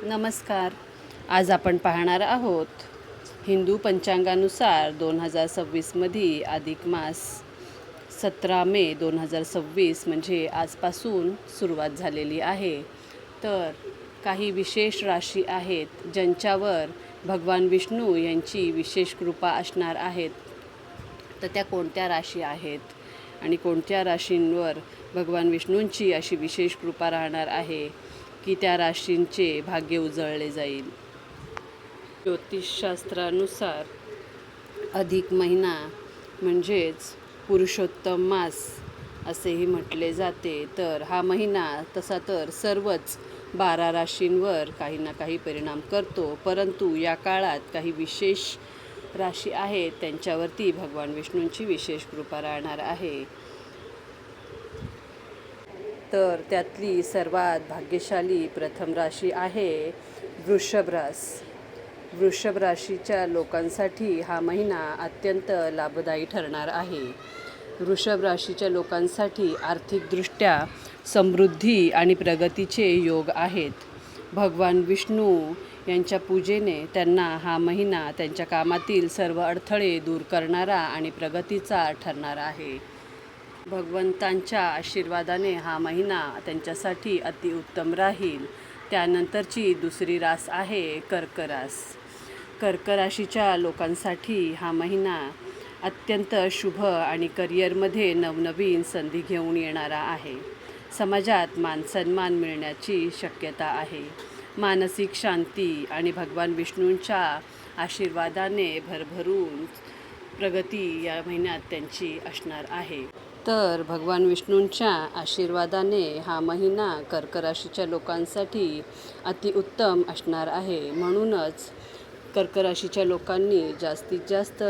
नमस्कार. आज आपण पाहणार आहोत हिंदू पंचांगानुसार 2026मध्ये अधिक मास 17 मे 2026 म्हणजे आजपासून सुरुवात झालेली आहे. तर काही विशेष राशी आहेत ज्यांच्यावर भगवान विष्णू यांची विशेष कृपा असणार आहेत. तर त्या कोणत्या राशी आहेत आणि कोणत्या राशींवर भगवान विष्णूंची अशी विशेष कृपा राहणार आहे की त्या राशींचे भाग्य उजळले जाईल. ज्योतिषशास्त्रानुसार अधिक महिना म्हणजेच पुरुषोत्तम मास असेही म्हटले जाते. तर हा महिना तसा तर सर्वच 12 राशींवर काही ना काही परिणाम करतो, परंतु या काळात काही विशेष राशी आहेत त्यांच्यावरती भगवान विष्णूंची विशेष कृपा राहणार आहे. तर त्यातली सर्वात भाग्यशाली प्रथम राशी आहे वृषभ रास. वृषभ राशीच्या लोकांसाठी हा महिना अत्यंत लाभदायी ठरणार आहे. वृषभ राशीच्या लोकांसाठी आर्थिकदृष्ट्या समृद्धी आणि प्रगतीचे योग आहेत. भगवान विष्णू यांच्या पूजेने त्यांना हा महिना त्यांच्या कामातील सर्व अडथळे दूर करणारा आणि प्रगतीचा ठरणार आहे. भगवंतांच्या आशीर्वादाने हा महिना त्यांच्यासाठी अतिउत्तम राहील. त्यानंतरची दुसरी रास आहे कर्क रास. कर्क राशीच्या लोकांसाठी हा महिना अत्यंत शुभ आणि करिअरमध्ये नवनवीन संधी घेऊन येणारा आहे. समाजात मानसन्मान मिळण्याची शक्यता आहे. मानसिक शांती आणि भगवान विष्णूंच्या आशीर्वादाने भरभरून प्रगती या महिन्यात त्यांची असणार आहे. तर भगवान विष्णूंच्या आशीर्वादाने हा महिना कर्क राशीच्या लोकांसाठी अतिउत्तम असणार आहे. म्हणूनच कर्क राशीच्या लोकांनी जास्तीत जास्त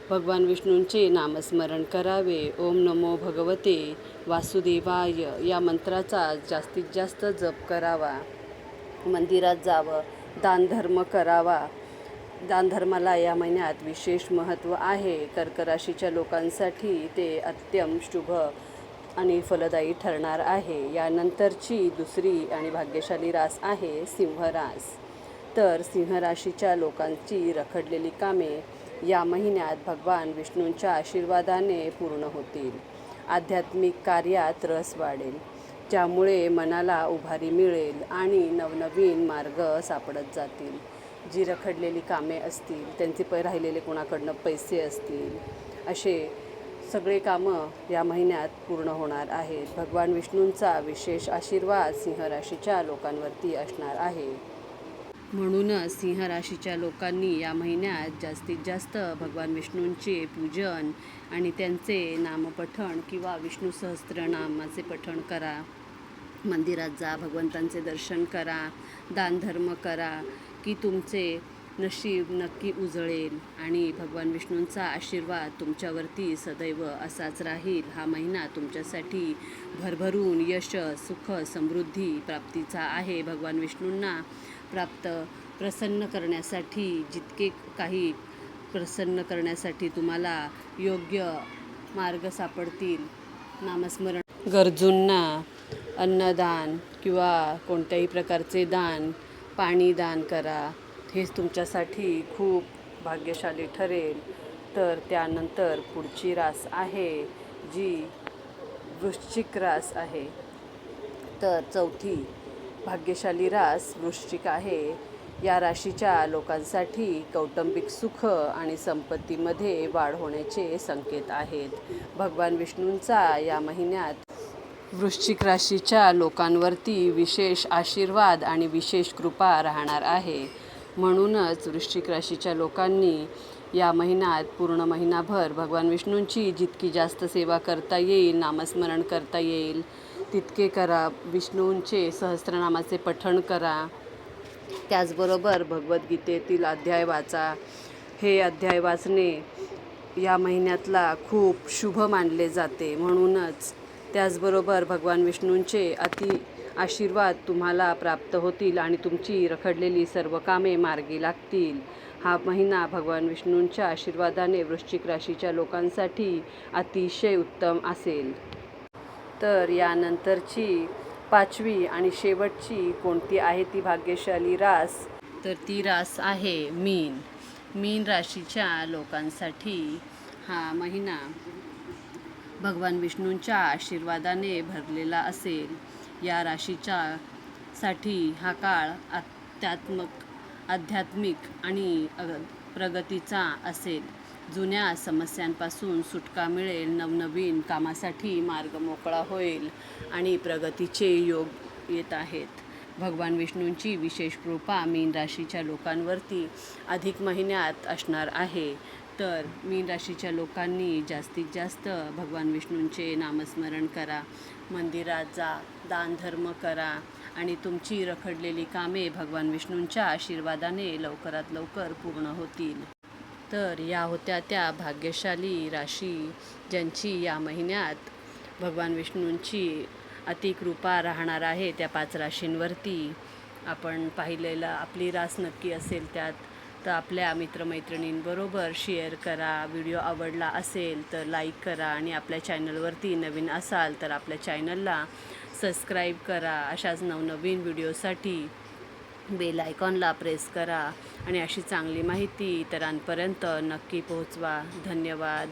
भगवान विष्णूंचे नामस्मरण करावे. ओम नमो भगवते वासुदेवाय या मंत्राचा जास्तीत जास्त जप करावा. मंदिरात जावं, दानधर्म करावा. दानधर्माला या महिन्यात विशेष महत्त्व आहे. कर्क राशीच्या लोकांसाठी ते अत्यंत शुभ आणि फलदायी ठरणार आहे. यानंतरची दुसरी आणि भाग्यशाली रास आहे सिंह रास. तर सिंह राशीच्या लोकांची रखडलेली कामे या महिन्यात भगवान विष्णूंच्या आशीर्वादाने पूर्ण होतील. आध्यात्मिक कार्यात रस वाढेल, ज्यामुळे मनाला उभारी मिळेल आणि नवनवीन मार्ग सापडत जातील. जी रखडलेली कामे असतील, त्यांचे राहिलेले कोणाकडनं पैसे असतील, असे सगळे कामं या महिन्यात पूर्ण होणार आहेत. भगवान विष्णूंचा विशेष आशीर्वाद सिंह राशीच्या लोकांवरती असणार आहे. म्हणूनच सिंह राशीच्या लोकांनी या महिन्यात जास्तीत जास्त भगवान विष्णूंचे पूजन आणि त्यांचे नामपठण किंवा विष्णू सहस्त्रनामाचे पठण करा. मंदिरात जा, भगवंतांचे दर्शन करा, दानधर्म करा की तुमचे नशीब नक्की उजळेल आणि भगवान विष्णूंचा आशीर्वाद तुमच्यावरती सदैव असाच राहील. हा महिना तुमच्यासाठी भरभरून यश, सुख, समृद्धी प्राप्तीचा आहे. भगवान विष्णूंना प्रसन्न करण्यासाठी जितके काही प्रसन्न करण्यासाठी तुम्हाला योग्य मार्ग सापडतील, नामस्मरण, गरजूंना अन्नदान किंवा कोणत्याही प्रकारचे दान, पाणी दान करा. हेच तुमच्यासाठी खूप भाग्यशाली ठरेल. तर त्यानंतर पुढची रास आहे जी वृश्चिक रास आहे. तर चौथी भाग्यशाली रास वृश्चिक आहे. या राशीच्या लोकांसाठी कौटुंबिक सुख आणि संपत्तीमध्ये वाढ होण्याचे संकेत आहेत. भगवान विष्णूंचा या महिन्यात वृश्चिक राशीच्या लोकांवरती विशेष आशीर्वाद आणि विशेष कृपा राहणार आहे. म्हणूनच वृश्चिक राशीच्या लोकांनी या महिन्यात पूर्ण महिनाभर भगवान विष्णूंची जितकी जास्त सेवा करता येईल, नामस्मरण करता येईल तितके करा. विष्णूंचे सहस्त्रनामाचे पठण करा. त्याचबरोबर भगवद्गीतेतील अध्याय वाचा. हे अध्याय वाचणे या महिन्यातला खूप शुभ मानले जाते. म्हणूनच त्याचबरोबर भगवान विष्णूंचे आशीर्वाद तुम्हाला प्राप्त होतील आणि तुमची रखडलेली सर्व कामे मार्गी लागतील. हा महिना भगवान विष्णूंच्या आशीर्वादाने वृश्चिक राशीच्या लोकांसाठी अतिशय उत्तम असेल. तर यानंतरची 5वी आणि शेवटची कोणती आहे ती भाग्यशाली रास? तर ती रास आहे मीन. मीन राशीच्या लोकांसाठी हा महिना भगवान विष्णूंच्या आशीर्वादाने भरलेला असेल. या राशीच्या साठी हा काळ आध्यात्मिक आणि प्रगतीचा असेल. जुन्या समस्यांपासून सुटका मिळेल, नवनवीन कामासाठी मार्ग मोकळा होईल आणि प्रगतीचे योग येत आहेत. भगवान विष्णूंची विशेष कृपा मीन राशीच्या लोकांवरती अधिक महिन्यात असणार आहे. तर मीन राशीच्या लोकांनी जास्तीत जास्त भगवान विष्णूंचे नामस्मरण करा, मंदिरात जा, दानधर्म करा आणि तुमची रखडलेली कामे भगवान विष्णूंच्या आशीर्वादाने लवकरात लवकर पूर्ण होतील. तर या होत्या त्या भाग्यशाली राशी ज्यांची या महिन्यात भगवान विष्णूंची अतिकृपा राहणार आहे. त्या 5 राशींवरती आपण पाहिलेलं आपली रास नक्की असेल त्यात. तर आपल्या मित्रमैत्रिणींबरोबर शेअर करा. व्हिडिओ आवडला असेल तर लाईक करा आणि आपल्या चॅनलवरती नवीन असाल तर आपल्या चॅनलला सबस्क्राईब करा. अशाच नवनवीन व्हिडिओसाठी बेल आयकॉनला प्रेस करा आणि अशी चांगली माहिती इतरांपर्यंत नक्की पोहोचवा. धन्यवाद.